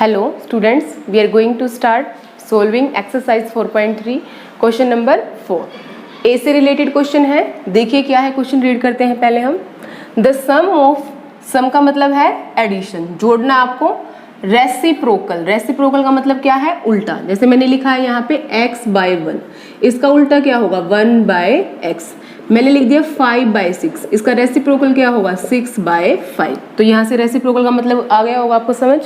Hello students, we are going to start solving exercise 4.3 question number 4। ए से related question है। देखिए क्या है क्वेश्चन, रीड करते हैं पहले हम। द सम ऑफ, सम का मतलब है एडिशन, जोड़ना आपको। रेसिप्रोकल, रेसिप्रोकल का मतलब क्या है, उल्टा। जैसे मैंने लिखा है यहाँ पे x बाय 1, इसका उल्टा क्या होगा 1 बाय x। मैंने लिख दिया 5 बाय 6, इसका रेसिप्रोकल क्या होगा 6 बाय 5। तो यहाँ से रेसिप्रोकल का मतलब आ गया होगा आपको समझ।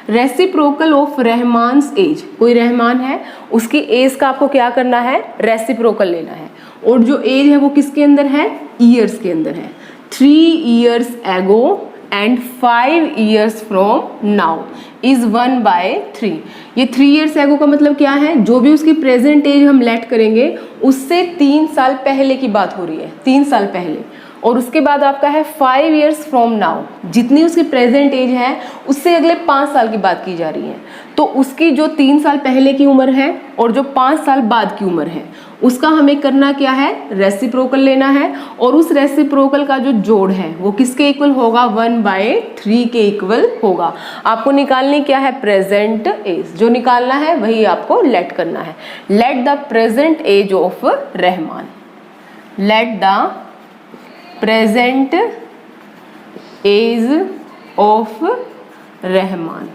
रेसिप्रोकल ऑफ रहमान्स एज, कोई रहमान है उसकी एज का आपको क्या करना है, रेसिप्रोकल लेना है। और जो एज है वो किसके अंदर है, ईयर्स के अंदर है। 3 years ago and 5 years from now is 1 by 3। ये 3 years ago का मतलब क्या है, जो भी उसकी प्रेजेंट एज हम लेट करेंगे उससे 3 साल पहले की बात हो रही है, 3 साल पहले। और उसके बाद आपका है 5 years from now, जितनी उसकी प्रेजेंट एज है उससे अगले 5 साल की बात की जा रही है। तो उसकी जो 3 साल पहले की उम्र है और जो 5 साल बाद की उम्र है उसका हमें करना क्या है, रेसिप्रोकल लेना है। और उस रेसिप्रोकल का जो जोड़ है वो किसके इक्वल होगा, 1 बाय 3 के इक्वल होगा। आपको निकालनी क्या है, प्रेजेंट एज। जो निकालना है वही आपको लेट करना है। Let the present age of Rahman, let the present age of Rahman.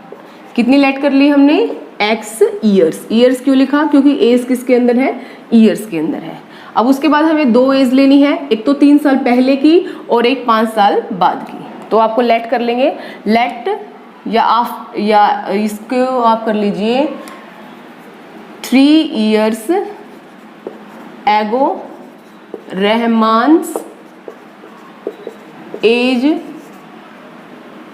कितनी लेट कर ली हमने, x ईयर्स। ईयर्स क्यों लिखा, क्योंकि एज किसके अंदर है, ईयर्स के अंदर है। अब उसके बाद हमें 2 एज लेनी है, एक तो 3 साल पहले की और एक 5 साल बाद की। तो आपको लेट कर लेंगे, लेट या इसको आप कर लीजिए 3 years ago Rahman's age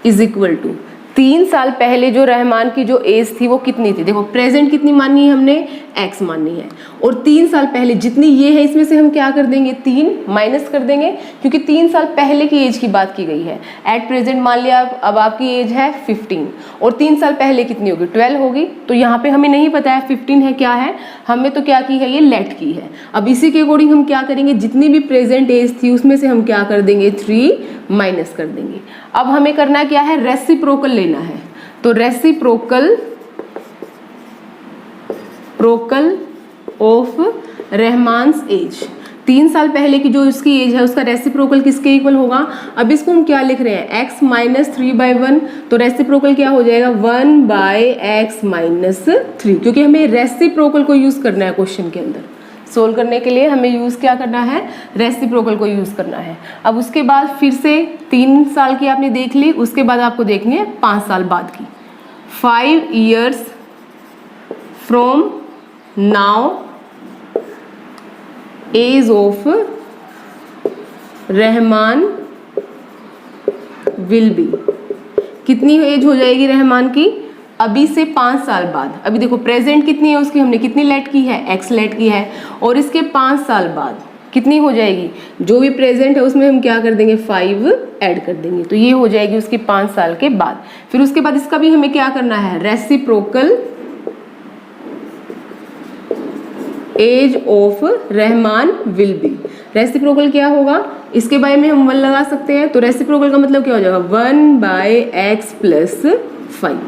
is equal to, 3 साल पहले जो रहमान की जो एज थी वो कितनी थी। देखो प्रेजेंट कितनी माननी है हमने, x माननी है। और 3 साल पहले जितनी ये है इसमें से हम क्या कर देंगे, 3 माइनस कर देंगे, क्योंकि 3 साल पहले की एज की बात की गई है। एट प्रेजेंट मान लिया अब आपकी एज है 15 और 3 साल पहले कितनी होगी, 12 होगी। तो यहाँ पे हमें नहीं पता है 15 है क्या है, हमें तो क्या की है, ये लेट की है। अब इसी के अकॉर्डिंग हम क्या करेंगे, जितनी भी प्रेजेंट एज थी उसमें से हम क्या कर देंगे, 3 माइनस कर देंगे। अब हमें करना क्या है, रेसिप्रोकल लेना है। तो रेसिप्रोकल ऑफ रहमान्स एज, 3 साल पहले की जो उसकी एज है उसका रेसिप्रोकल किसके इक्वल होगा। अब इसको हम क्या लिख रहे हैं, x माइनस 3 बाई 1। तो रेसिप्रोकल क्या हो जाएगा, 1 बाय x माइनस 3, क्योंकि हमें रेसिप्रोकल को यूज करना है क्वेश्चन के अंदर। सोल्व करने के लिए हमें यूज क्या करना है, रेसिप्रोकल को यूज करना है। अब उसके बाद फिर से 3 साल की आपने देख ली, उसके बाद आपको देखनी है 5 साल बाद की। 5 years from now age of Rahman will be, कितनी एज हो जाएगी रहमान की, अभी से 5 साल बाद। अभी देखो प्रेजेंट कितनी है उसकी, हमने कितनी लेट की है, x लेट की है। और इसके 5 साल बाद कितनी हो जाएगी, जो भी प्रेजेंट है उसमें हम क्या कर देंगे, 5 ऐड कर देंगे। तो ये हो जाएगी उसकी 5 साल के बाद। फिर उसके बाद इसका भी हमें क्या करना है, reciprocal age of Rahman will be. Reciprocal क्या होगा, इसके बारे में हम 1 लगा सकते हैं। तो रेसिप्रोकल का मतलब क्या हो जाएगा, 1 बाय x प्लस 5।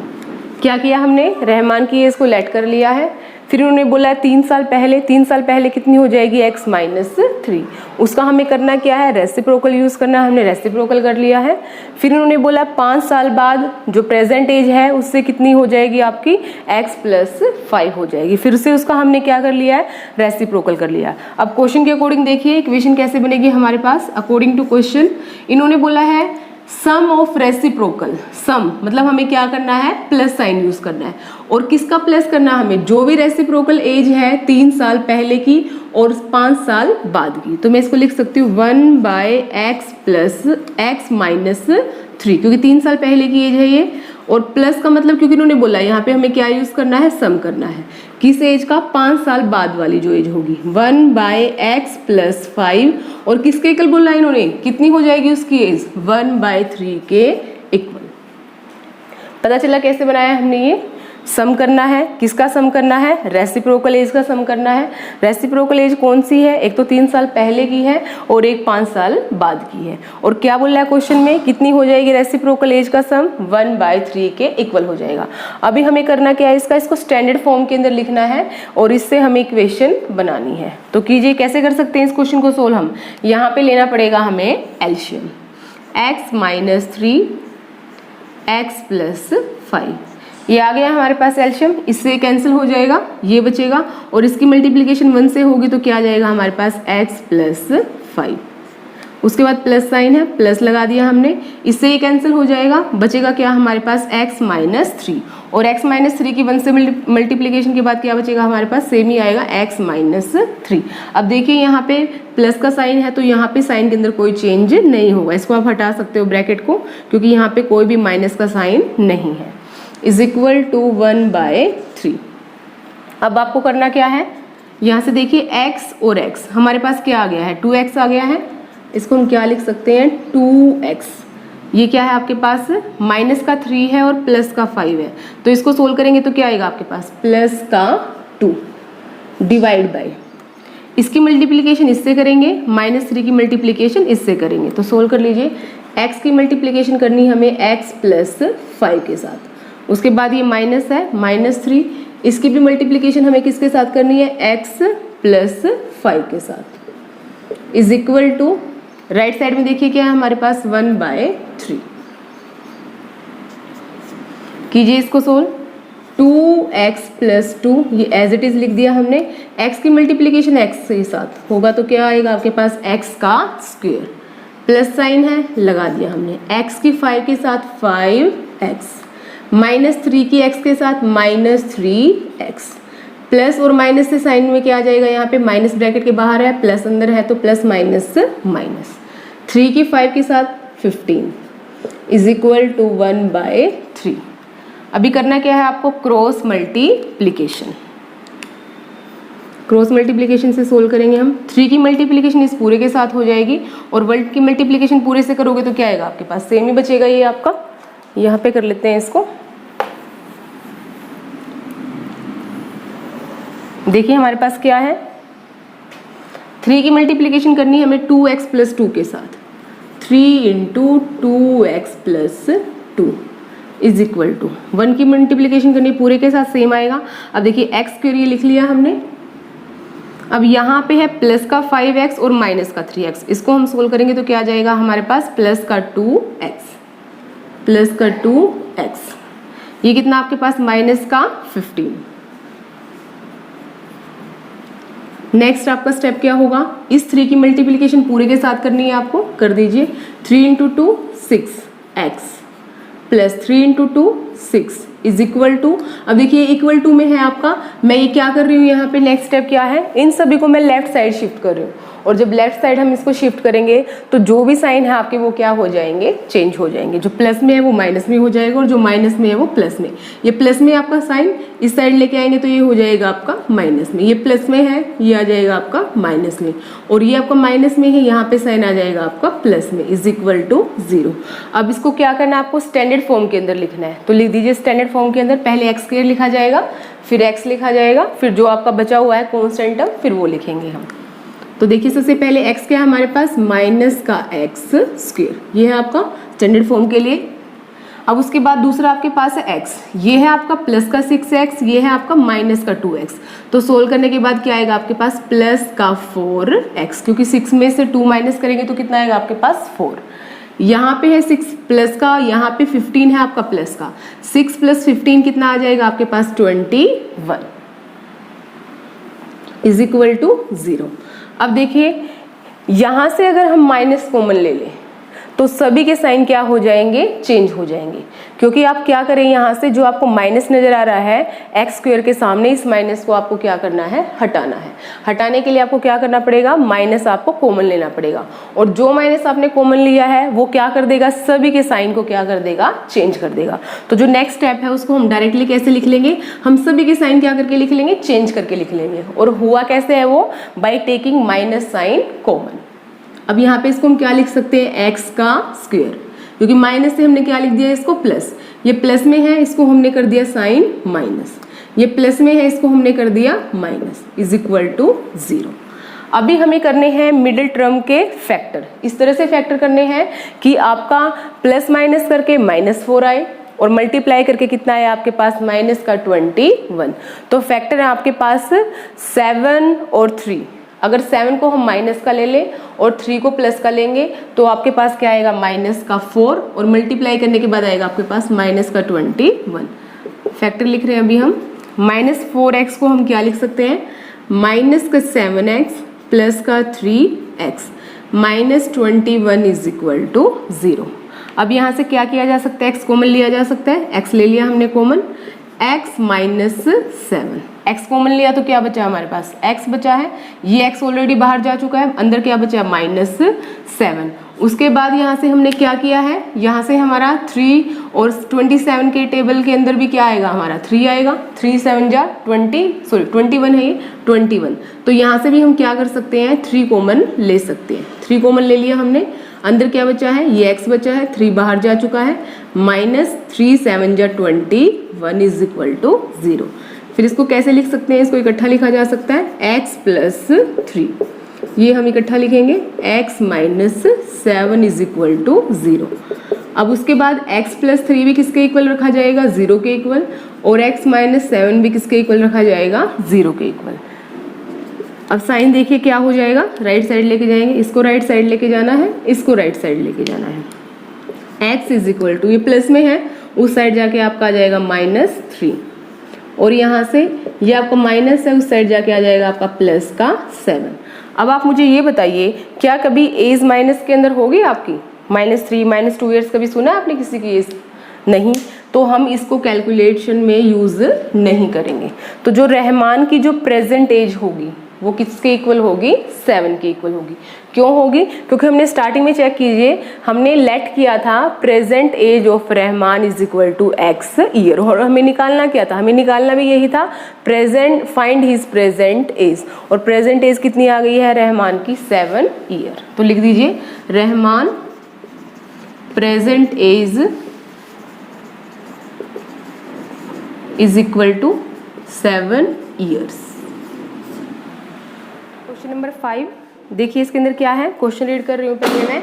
क्या किया हमने, रहमान की एज को लेट कर लिया है। फिर उन्होंने बोला 3 साल पहले, 3 साल पहले कितनी हो जाएगी, x माइनस 3। उसका हमें करना क्या है, रेसिप्रोकल यूज करना है। हमने रेसिप्रोकल कर लिया है। फिर उन्होंने बोला 5 साल बाद जो प्रेजेंट एज है उससे कितनी हो जाएगी आपकी, x प्लस 5 हो जाएगी। फिर से उसका हमने क्या कर लिया है, रेसिप्रोकल कर लिया। अब क्वेश्चन के अकॉर्डिंग देखिए इक्वेशन कैसे बनेगी हमारे पास। अकॉर्डिंग टू क्वेश्चन इन्होंने बोला है सम ऑफ रेसिप्रोकल, सम मतलब हमें क्या करना है, प्लस साइन यूज करना है। और किसका प्लस करना है हमें, जो भी रेसिप्रोकल एज है 3 साल पहले की और 5 साल बाद की। तो मैं इसको लिख सकती हूँ 1 by x plus x minus 3, क्योंकि 3 साल पहले की एज है ये। और प्लस का मतलब क्योंकि इन्होंने बोला यहाँ पे हमें क्या यूज करना है, सम करना है। किस एज का, 5 साल बाद वाली जो एज होगी, 1 बाय x प्लस 5। और किसके इक्वल बोला इन्होंने, कितनी हो जाएगी उसकी एज, 1 बाय 3 के इक्वल। पता चला कैसे बनाया हमने ये। सम करना है। किसका सम करना है? रेसिप्रोकल एज का सम करना है। रेसिप्रोकल एज कौन सी है? एक तो 3 साल पहले की है और एक 5 साल बाद की है। और क्या बोल रहा है क्वेश्चन में, कितनी हो जाएगी रेसिप्रोकल एज का सम? 1/3 के इक्वल हो जाएगा। अभी हमें करना क्या है इसको स्टैंडर्ड फॉर्म के अंदर लिखना है और इससे हमें इक्वेशन बनानी है। तो कीजिए, कैसे कर सकते हैं इस क्वेश्चन को सोल्व हम? यहाँ पे लेना पड़ेगा हमें एलसीएम, x - 3 x + 5, ये आ गया हमारे पास एलसीएम। इससे कैंसिल हो जाएगा, ये बचेगा और इसकी मल्टीप्लिकेशन 1 से होगी तो क्या आ जाएगा हमारे पास x + 5। उसके बाद प्लस साइन है, प्लस लगा दिया हमने, इससे ये कैंसिल हो जाएगा, बचेगा क्या हमारे पास x - 3 और x - 3 की 1 से मल्टीप्लिकेशन के बाद क्या बचेगा हमारे पास? सेम ही आएगा x - 3। अब देखिए यहाँ पे प्लस का साइन है तो यहाँ पे साइन के अंदर कोई चेंज नहीं होगा, इसको आप हटा सकते हो ब्रैकेट को, क्योंकि यहाँ पे कोई भी माइनस का साइन नहीं है। = 1/3। अब आपको करना क्या है, यहाँ से देखिए x और x हमारे पास क्या आ गया है? 2x आ गया है। इसको हम क्या लिख सकते हैं? 2x। ये क्या है आपके पास? माइनस का 3 है और प्लस का 5 है, तो इसको सोल्व करेंगे तो क्या आएगा आपके पास? प्लस का 2 डिवाइड बाय, इसकी मल्टीप्लिकेशन इससे करेंगे, -3 की मल्टीप्लिकेशन इससे करेंगे। तो सोल्व कर लीजिए, x की मल्टीप्लिकेशन करनी हमें x + 5 के साथ, उसके बाद ये माइनस है -3, इसकी भी मल्टीप्लिकेशन हमें किसके साथ करनी है? x + 5 के साथ = राइट साइड में देखिए क्या है हमारे पास? 1/3। कीजिए इसको सोल्व, 2x + 2, ये एज इट इज लिख दिया हमने। x की मल्टीप्लिकेशन x के साथ होगा तो क्या आएगा आपके पास? x का स्क्वायर, प्लस साइन है लगा दिया हमने, x की 5 के साथ 5x, -3 की x के साथ -3x, प्लस और माइनस से साइन में क्या आ जाएगा? यहाँ पे माइनस ब्रैकेट के बाहर है, प्लस अंदर है तो प्लस माइनस माइनस, 3 की 5 के साथ 15 = 1/3। अभी करना क्या है आपको? Cross multiplication. क्रॉस मल्टीप्लिकेशन से सोल्व करेंगे हम। 3 की मल्टीप्लिकेशन इस पूरे के साथ हो जाएगी और 1 की मल्टीप्लिकेशन पूरे से करोगे तो क्या आएगा आपके पास? सेम ही बचेगा ये आपका। यहाँ पे कर लेते हैं इसको, देखिए हमारे पास क्या है? 3 की मल्टीप्लिकेशन करनी है हमें 2x + 2 के साथ, 3 × 2x + 2 = 1 की मल्टीप्लिकेशन करनी पूरे के साथ, सेम आएगा। अब देखिए x के लिए लिख लिया हमने। अब यहाँ पे है प्लस का 5x और माइनस का 3x, इसको हम सोल्व करेंगे तो क्या आ जाएगा हमारे पास? प्लस का 2x, ये कितना आपके पास? माइनस का 15। नेक्स्ट आपका स्टेप क्या होगा? इस 3 की मल्टीप्लिकेशन पूरे के साथ करनी है आपको, कर दीजिए। 3 × 2 6x + 3 × 2 6 = अब देखिए इक्वल टू में है आपका, मैं ये क्या कर रही हूँ यहाँ पे? नेक्स्ट स्टेप क्या है? इन सभी को मैं लेफ्ट साइड शिफ्ट कर रही हूँ और जब लेफ्ट साइड हम इसको शिफ्ट करेंगे तो जो भी साइन है आपके वो क्या हो जाएंगे? चेंज हो जाएंगे। जो प्लस में है वो माइनस में हो जाएगा और जो माइनस में है वो प्लस में। ये प्लस में आपका साइन इस साइड लेके आएंगे तो ये हो जाएगा आपका माइनस में। ये प्लस में है, ये आ जाएगा आपका माइनस में, और ये आपका माइनस में है, यहाँ पे साइन आ जाएगा आपका प्लस में = 0। अब इसको क्या करना है आपको? स्टैंडर्ड फॉर्म के अंदर लिखना है। तो लिख दीजिए स्टैंडर्ड फॉर्म के अंदर पहले x² लिखा जाएगा, फिर x लिखा जाएगा, फिर जो आपका बचा हुआ है कॉन्स्टेंट टर्म फिर वो लिखेंगे हम। तो देखिए सबसे पहले x क्या है हमारे पास? -x², ये है आपका स्टैंडर्ड फॉर्म के लिए। अब उसके बाद दूसरा आपके पास है x, ये है आपका प्लस का 6x, ये है आपका माइनस का 2x। तो सोल्व करने के बाद क्या आएगा आपके पास? प्लस का 4x, क्योंकि 6 में से 2 माइनस करेंगे तो कितना आएगा आपके पास? 4। यहाँ पे है 6 प्लस का, यहाँ पे 15 है आपका प्लस का, 6 + 15 कितना आ जाएगा आपके पास? 21 = 0। अब देखिए यहाँ से अगर हम माइनस कॉमन ले लें तो सभी के साइन क्या हो जाएंगे? चेंज हो जाएंगे, क्योंकि आप क्या करें यहाँ से जो आपको माइनस नजर आ रहा है x² के सामने, इस माइनस को आपको क्या करना है? हटाना है। हटाने के लिए आपको क्या करना पड़ेगा? माइनस आपको कॉमन लेना पड़ेगा, और जो माइनस आपने कॉमन लिया है वो क्या कर देगा? सभी के साइन को क्या कर देगा? चेंज कर देगा। तो जो नेक्स्ट स्टेप है उसको हम डायरेक्टली कैसे लिख लेंगे? हम सभी के साइन क्या करके लिख लेंगे? चेंज करके लिख लेंगे। और हुआ कैसे है वो? By taking minus sign common. अब यहाँ पे इसको हम क्या लिख सकते हैं? x², क्योंकि माइनस से हमने क्या लिख दिया इसको? प्लस। ये प्लस में है, इसको हमने कर दिया साइन माइनस, ये प्लस में है, इसको हमने कर दिया माइनस, इज इक्वल टू 0। अभी हमें करने हैं मिडिल टर्म के फैक्टर। इस तरह से फैक्टर करने हैं कि आपका प्लस माइनस करके -4 आए और मल्टीप्लाई करके कितना है आपके पास माइनस का 21। तो फैक्टर है आपके पास 7 और 3। अगर 7 को हम माइनस का ले लें और 3 को प्लस का लेंगे तो आपके पास क्या आएगा माइनस का 4 और मल्टीप्लाई करने के बाद आएगा आपके पास माइनस का 21। फैक्टर लिख रहे हैं अभी हम। -4x को हम क्या लिख सकते हैं, माइनस का 7x प्लस का 3x -21 इज इक्वल टू 0। अब यहाँ से क्या किया जा सकता है, x कॉमन लिया जा सकता है, x ले लिया हमने कॉमन, x -7, x कॉमन लिया तो क्या बचा हमारे पास, x बचा है, ये x ऑलरेडी बाहर जा चुका है, अंदर क्या बचा -7। उसके बाद यहाँ से हमने क्या किया है, यहाँ से हमारा 3 और 27 के टेबल के अंदर भी क्या आएगा हमारा 3 आएगा, 3 7 जा 21 है ये 21। तो यहाँ से भी हम क्या कर सकते हैं 3 कॉमन ले सकते हैं। 3 कॉमन ले लिया हमने, अंदर क्या बचा है, ये x बचा है, 3 बाहर जा चुका है, -3 7 जा 21 इज इक्वल टू 0। फिर इसको कैसे लिख सकते हैं, इसको इकट्ठा लिखा जा सकता है x प्लस 3, ये हम इकट्ठा लिखेंगे, x -7 इज इक्वल टू 0। अब उसके बाद x प्लस 3 भी किसके इक्वल रखा जाएगा, 0 के इक्वल, और x -7 भी किसके इक्वल रखा जाएगा, 0 के इक्वल। अब साइन देखिए क्या हो जाएगा, राइट साइड लेके जाएंगे, इसको राइट साइड लेके जाना है, इसको राइट साइड लेके जाना है। x इज इक्वल टू, ये प्लस में है, उस साइड जाके आपका आ जाएगा -3, और यहाँ से ये आपका माइनस है, उस साइड जाके आ जाएगा आपका प्लस का 7। अब आप मुझे ये बताइए, क्या कभी एज माइनस के अंदर होगी आपकी, -3 -2 ईयर्स कभी सुना आपने किसी की एज, नहीं, तो हम इसको कैलकुलेशन में यूज नहीं करेंगे। तो जो रहमान की जो प्रेजेंट एज होगी वो किसके इक्वल होगी, 7 के इक्वल होगी। क्यों होगी, क्योंकि हमने स्टार्टिंग में चेक कीजिए, हमने लेट किया था present age of Rahman is equal to x year, और हमें निकालना क्या था, हमें निकालना भी यही था present, find his present age, और प्रेजेंट एज कितनी आ गई है रहमान की, 7 ईयर। तो लिख दीजिए Rahman present age is equal to 7 years. Question number 5 देखिए, इसके अंदर क्या है, क्वेश्चन रीड कर रही हूँ पहले मैं।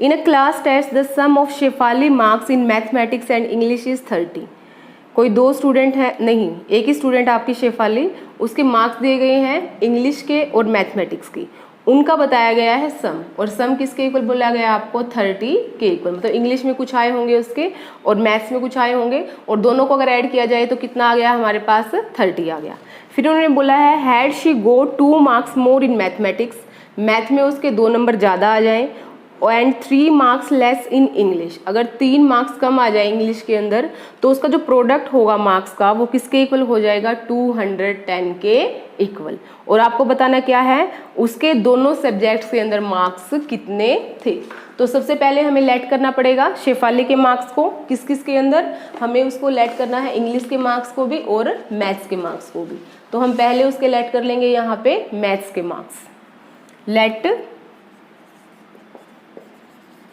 In a class test the sum of Shefali marks in mathematics and English is 30। कोई 2 स्टूडेंट है, नहीं, एक ही स्टूडेंट आपकी शेफाली, उसके मार्क्स दिए गए हैं इंग्लिश के और मैथमेटिक्स की, उनका बताया गया है सम, और सम किसके इक्वल बोला गया आपको, 30 के इक्वल। मतलब इंग्लिश में कुछ आए होंगे उसके और मैथ्स में कुछ आए होंगे, और दोनों को अगर ऐड किया जाए तो कितना आ गया हमारे पास, 30 आ गया। फिर उन्होंने बोला है had she go 2 marks more in mathematics, math में उसके 2 नंबर ज़्यादा आ जाएं, and 3 marks less in English, अगर 3 मार्क्स कम आ जाए इंग्लिश के अंदर तो उसका जो प्रोडक्ट होगा मार्क्स का वो किसके इक्वल हो जाएगा, 210 के इक्वल। और आपको बताना क्या है, उसके दोनों सब्जेक्ट्स के अंदर मार्क्स कितने थे। तो सबसे पहले हमें लेट करना पड़ेगा शेफाली के मार्क्स को, किस किस के अंदर हमें उसको लेट करना है, इंग्लिश के मार्क्स को भी और मैथ्स के मार्क्स को भी। तो हम पहले उसके लेट कर लेंगे यहाँ पे मैथ्स के marks. Let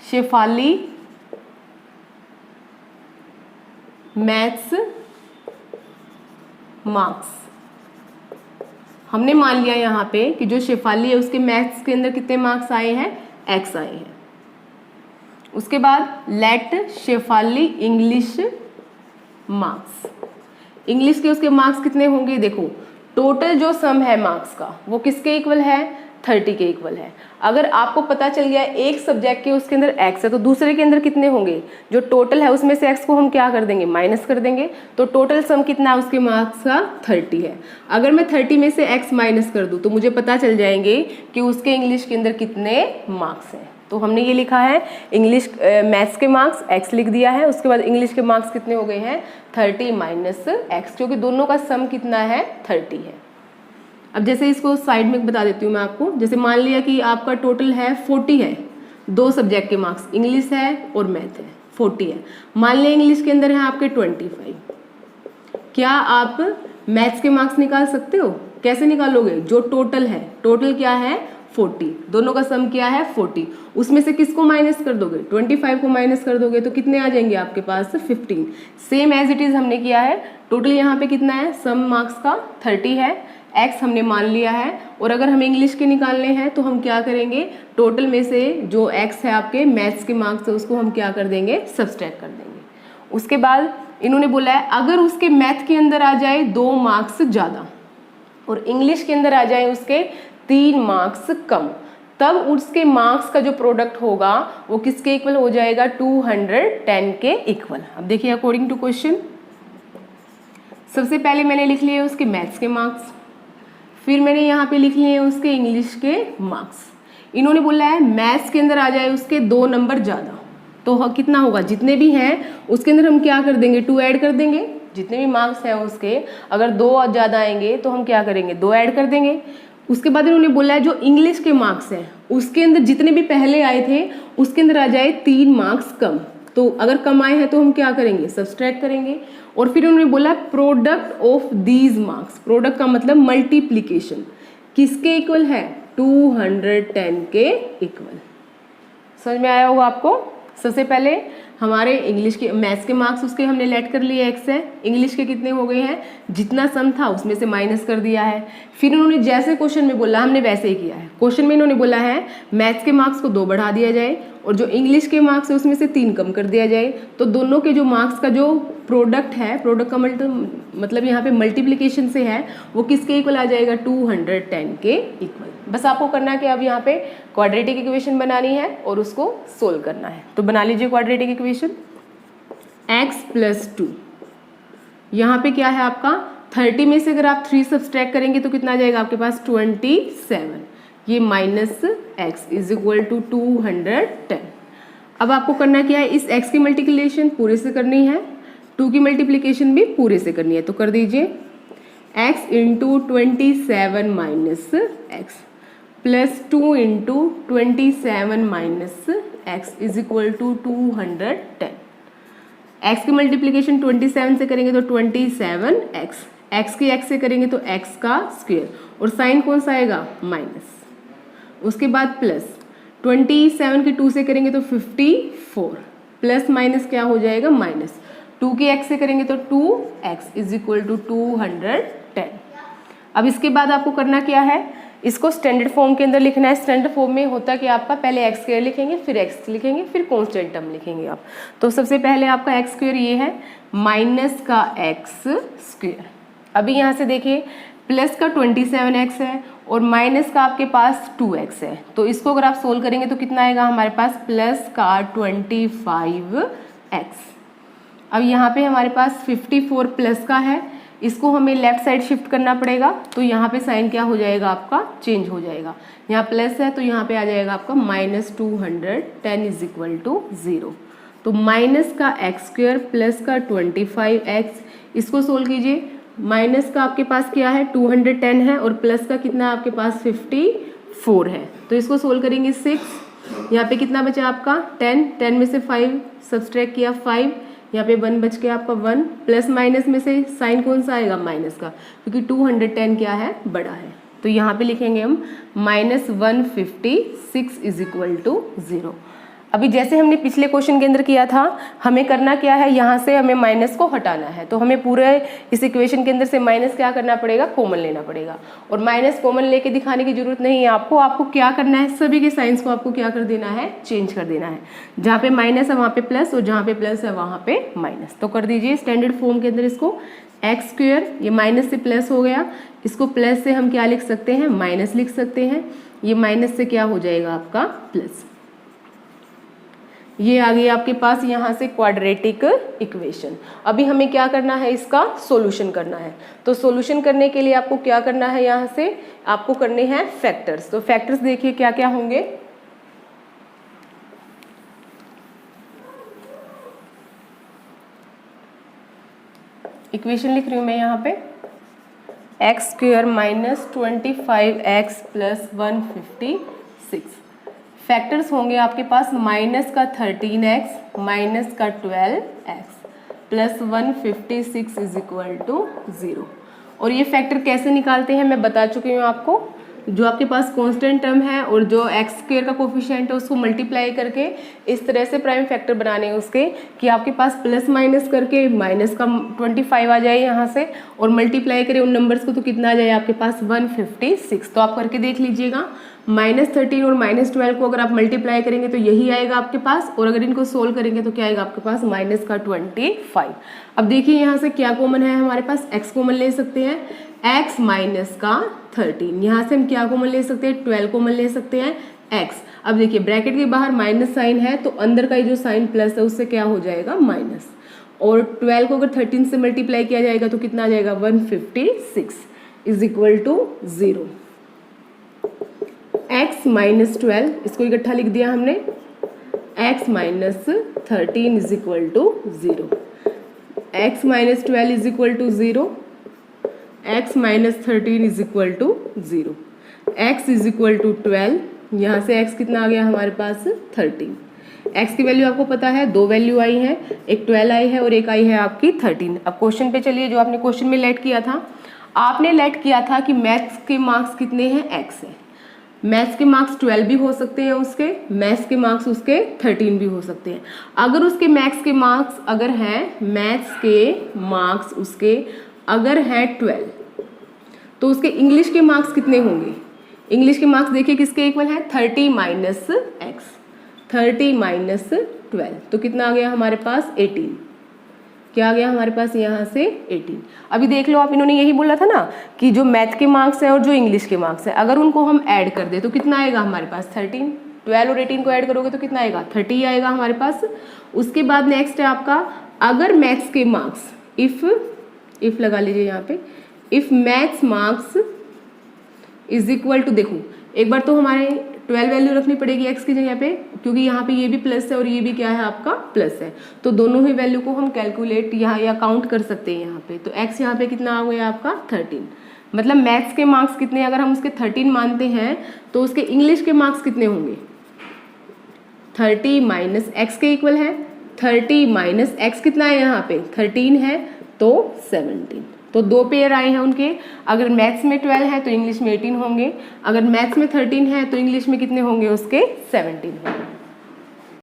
Shefali maths marks. हमने मान लिया यहाँ पे कि जो शेफाली है उसके मैथ्स के अंदर कितने मार्क्स आए हैं, x आए हैं। उसके बाद let Shefali English marks, English के उसके मार्क्स कितने होंगे, देखो टोटल जो सम है मार्क्स का वो किसके इक्वल है, 30 के इक्वल है। अगर आपको पता चल गया एक सब्जेक्ट के उसके अंदर x है तो दूसरे के अंदर कितने होंगे, जो टोटल है उसमें से x को हम क्या कर देंगे, माइनस कर देंगे, तो टोटल सम कितना है उसके मार्क्स का, 30 है। अगर मैं 30 में से x माइनस कर दूं तो मुझे पता चल जाएंगे कि उसके इंग्लिश के अंदर कितने मार्क्स हैं। तो हमने ये लिखा है इंग्लिश मैथ्स के मार्क्स x लिख दिया है, उसके बाद इंग्लिश के मार्क्स कितने हो गए हैं, 30 माइनस x, क्योंकि दोनों का सम कितना है, 30 है। अब जैसे इसको साइड में बता देती हूँ मैं आपको, जैसे मान लिया कि आपका टोटल है 40 है, 2 सब्जेक्ट के मार्क्स इंग्लिश है और मैथ है, 40 है। मान लिया इंग्लिश के अंदर है आपके 25, क्या आप मैथ्स के मार्क्स निकाल सकते हो, कैसे निकालोगे, जो टोटल है, टोटल क्या है 40, दोनों का सम क्या है 40। उसमें से किसको माइनस कर दोगे, 25 को माइनस कर दोगे तो कितने आ जाएंगे आपके पास 15। सेम एज इट इज हमने किया है। टोटल यहाँ पे कितना है, सम मार्क्स का 30 है, x हमने मान लिया है। और अगर हमें इंग्लिश के निकालने हैं तो हम क्या करेंगे, टोटल में से जो x है आपके मैथ्स के मार्क्स है उसको हम क्या कर देंगे, सब्सट्रैक्ट कर देंगे। उसके बाद इन्होंने बोला है अगर उसके मैथ के अंदर आ जाए 2 मार्क्स ज़्यादा और इंग्लिश के अंदर आ जाए उसके 3 मार्क्स कम, तब उसके मार्क्स का जो प्रोडक्ट होगा वो किसके इक्वल हो जाएगा, 210 के इक्वल। अब देखिए अकॉर्डिंग टू क्वेश्चन, सबसे पहले मैंने लिख लिए उसके मैथ्स के मार्क्स, फिर मैंने यहाँ पे लिख लिए उसके इंग्लिश के मार्क्स। इन्होंने बोला है मैथ्स के अंदर आ जाए उसके 2 नंबर ज़्यादा, तो कितना होगा, जितने भी हैं उसके अंदर हम क्या कर देंगे, 2 ऐड कर देंगे। जितने भी मार्क्स हैं उसके अगर 2 ज़्यादा आएंगे तो हम क्या करेंगे, 2 ऐड कर देंगे। उसके बाद इन्होंने बोला है जो इंग्लिश के मार्क्स हैं उसके अंदर जितने भी पहले आए थे उसके अंदर आ जाए 3 मार्क्स कम, तो अगर कम आए हैं तो हम क्या करेंगे, सब्सट्रैक्ट करेंगे। और फिर उन्होंने बोला product of these marks, product का मतलब मल्टीप्लीकेशन, किसके इक्वल है, 210 के इक्वल। समझ में आया होगा आपको। सबसे पहले हमारे इंग्लिश के मैथ्स के मार्क्स उसके हमने लेट कर लिए x है, इंग्लिश के कितने हो गए हैं, जितना सम था उसमें से माइनस कर दिया है। फिर उन्होंने जैसे क्वेश्चन में बोला हमने वैसे ही किया है। क्वेश्चन में इन्होंने बोला है मैथ्स के मार्क्स को 2 बढ़ा दिया जाए और जो इंग्लिश के मार्क्स है उसमें से 3 कम कर दिया जाए, तो दोनों के जो मार्क्स का जो प्रोडक्ट है, प्रोडक्ट का मतलब यहाँ पे मल्टीप्लीकेशन से है, वो किसके इक्वल आ जाएगा, 210 के इक्वल। बस आपको करना है कि अब यहाँ पे क्वाड्रेटिक इक्वेशन बनानी है और उसको सोल्व करना है। तो बना लीजिए क्वाड्रेटिक इक्वेशन, x + 2, यहाँ पे क्या है आपका 30 में से अगर आप 3 सब्सट्रैक्ट करेंगे तो कितना आ जाएगा आपके पास 27, ये -x = 210। अब आपको करना क्या है, इस x की मल्टीप्लिकेशन पूरे से करनी है, 2 की मल्टीप्लिकेशन भी पूरे से करनी है। तो कर दीजिए x × 27 - x + 2 × 27 - x = 210। x की मल्टीप्लिकेशन 27 से करेंगे तो 27x, x की x से करेंगे तो x का स्क्वायर, और साइन कौन सा आएगा, माइनस। उसके बाद प्लस 27 की 2 से करेंगे तो 54, प्लस माइनस क्या हो जाएगा, माइनस। 2 की x से करेंगे तो 2x = 210। अब इसके बाद आपको करना क्या है, इसको स्टैंडर्ड फॉर्म के अंदर लिखना है। स्टैंडर्ड फॉर्म में होता कि आपका पहले x² लिखेंगे, फिर x लिखेंगे, फिर कांस्टेंट टर्म लिखेंगे आप। तो सबसे पहले आपका x² ये है -x²। अभी यहाँ से देखिए प्लस का 27x है और माइनस का आपके पास 2x है, तो इसको अगर आप सोल्व करेंगे तो कितना आएगा हमारे पास, प्लस का 25x। अब यहाँ पे हमारे पास 54 प्लस का है, इसको हमें लेफ्ट साइड शिफ्ट करना पड़ेगा, तो यहाँ पे साइन क्या हो जाएगा आपका, चेंज हो जाएगा। यहाँ प्लस है तो यहाँ पे आ जाएगा आपका -210 = 0। तो माइनस का x² प्लस का 25x, इसको सोल्व कीजिए। माइनस का आपके पास क्या है, 210 है, और प्लस का कितना है आपके पास 54 है, तो इसको सोल्व करेंगे 6। यहाँ पे कितना बचा आपका 10 में से 5 सब्सट्रैक्ट किया 5, यहाँ पे 1 बच के आपका 1, प्लस माइनस में से साइन कौन सा आएगा, माइनस का, क्योंकि 210 क्या है, बड़ा है। तो यहाँ पे लिखेंगे हम -156 = 0। अभी जैसे हमने पिछले क्वेश्चन के अंदर किया था, हमें करना क्या है, यहाँ से हमें माइनस को हटाना है, तो हमें पूरे इस इक्वेशन के अंदर से माइनस क्या करना पड़ेगा, कॉमन लेना पड़ेगा। और माइनस कॉमन लेके दिखाने की जरूरत नहीं है आपको क्या करना है, सभी के साइंस को आपको क्या कर देना है, चेंज कर देना है। जहाँ पे माइनस है वहाँ पे प्लस, और जहाँ पे प्लस है वहाँ पे माइनस। तो कर दीजिए स्टैंडर्ड फॉर्म के अंदर इसको x², ये माइनस से प्लस हो गया, इसको प्लस से हम क्या लिख सकते हैं, माइनस लिख सकते हैं। ये माइनस से क्या हो जाएगा आपका प्लस। ये आ गई आपके पास यहाँ से क्वाड्रेटिक इक्वेशन। अभी हमें क्या करना है, इसका सॉल्यूशन करना है। तो सॉल्यूशन करने के लिए आपको क्या करना है, यहाँ से आपको करने हैं फैक्टर्स। तो फैक्टर्स देखिए क्या क्या होंगे। इक्वेशन लिख रही हूँ मैं यहाँ पे, x² - 25x + 156। फैक्टर्स होंगे आपके पास माइनस का 13x, माइनस का 12x + 156 = 0। और ये फैक्टर कैसे निकालते हैं मैं बता चुकी हूँ आपको। जो आपके पास कांस्टेंट टर्म है और जो एक्स स्क्वायर का कोफिशिएंट है उसको मल्टीप्लाई करके इस तरह से प्राइम फैक्टर बनाने हैं उसके कि आपके पास प्लस माइनस करके माइनस का 25 आ जाए यहाँ से और मल्टीप्लाई करें उन नंबर्स को तो कितना आ जाए आपके पास 156। तो आप करके देख लीजिएगा। -13 और -12 को अगर आप मल्टीप्लाई करेंगे तो यही आएगा आपके पास, और अगर इनको सोल्व करेंगे तो क्या आएगा आपके पास माइनस का 25। अब देखिए यहाँ से क्या कॉमन है हमारे पास, x कॉमन ले सकते हैं, x माइनस का 13। यहाँ से हम क्या कॉमन ले सकते हैं, 12 कॉमन ले सकते हैं x। अब देखिए ब्रैकेट के बाहर माइनस साइन है तो अंदर का जो साइन प्लस है उससे क्या हो जाएगा माइनस, और 12 को अगर 13 से मल्टीप्लाई किया जाएगा तो कितना आ जाएगा 156 is equal to 0। x minus 12 इसको इकट्ठा लिख दिया हमने, x minus 13 is equal to 0, x minus 12 is equal to 0, x minus 13 is equal to 0, x is equal to 12। यहाँ से x कितना आ गया हमारे पास 13। x की वैल्यू आपको पता है, दो वैल्यू आई है, एक 12 आई है और एक आई है आपकी 13। अब क्वेश्चन पे चलिए, जो आपने क्वेश्चन में लेट किया था, आपने लेट किया था कि मैथ्स के मार्क्स कितने हैं x है। मैथ्स के मार्क्स 12 भी हो सकते हैं उसके, मैथ्स के मार्क्स उसके 13 भी हो सकते हैं। अगर उसके मैथ्स के मार्क्स अगर हैं, मैथ्स के मार्क्स उसके अगर हैं 12 तो उसके इंग्लिश के मार्क्स कितने होंगे। इंग्लिश के मार्क्स देखिए किसके इक्वल है, 30 माइनस एक्स, 30 माइनस 12 तो कितना आ गया हमारे पास 18। क्या आ गया हमारे पास यहाँ से 18। अभी देख लो आप, इन्होंने यही बोला था ना कि जो मैथ के मार्क्स है और जो इंग्लिश के मार्क्स है अगर उनको हम ऐड कर दे तो कितना आएगा हमारे पास 13। 12 और 18 को ऐड करोगे तो कितना आएगा 30 आएगा हमारे पास। उसके बाद नेक्स्ट है आपका, अगर मैथ्स के मार्क्स इफ लगा लीजिए यहाँ पे, if maths marks is equal to, देखो एक बार तो हमारे 12 वैल्यू रखनी पड़ेगी x की जगह पे, क्योंकि यहाँ पे ये भी प्लस है और ये भी क्या है आपका प्लस है, तो दोनों ही वैल्यू को हम कैलकुलेट यहाँ या काउंट कर सकते हैं यहाँ पे। तो x यहाँ पे कितना आ गया आपका 13, मतलब मैथ्स के मार्क्स कितने, अगर हम उसके 13 मानते हैं तो उसके इंग्लिश के मार्क्स कितने होंगे 30 माइनस एक्स के इक्वल है। 30 माइनस एक्स कितना है यहाँ पे 13 है तो 17। तो दो पेयर आए हैं उनके, अगर मैथ्स में 12 है तो इंग्लिश में 18 होंगे, अगर मैथ्स में 13 है तो इंग्लिश में कितने होंगे उसके 17 होंगे।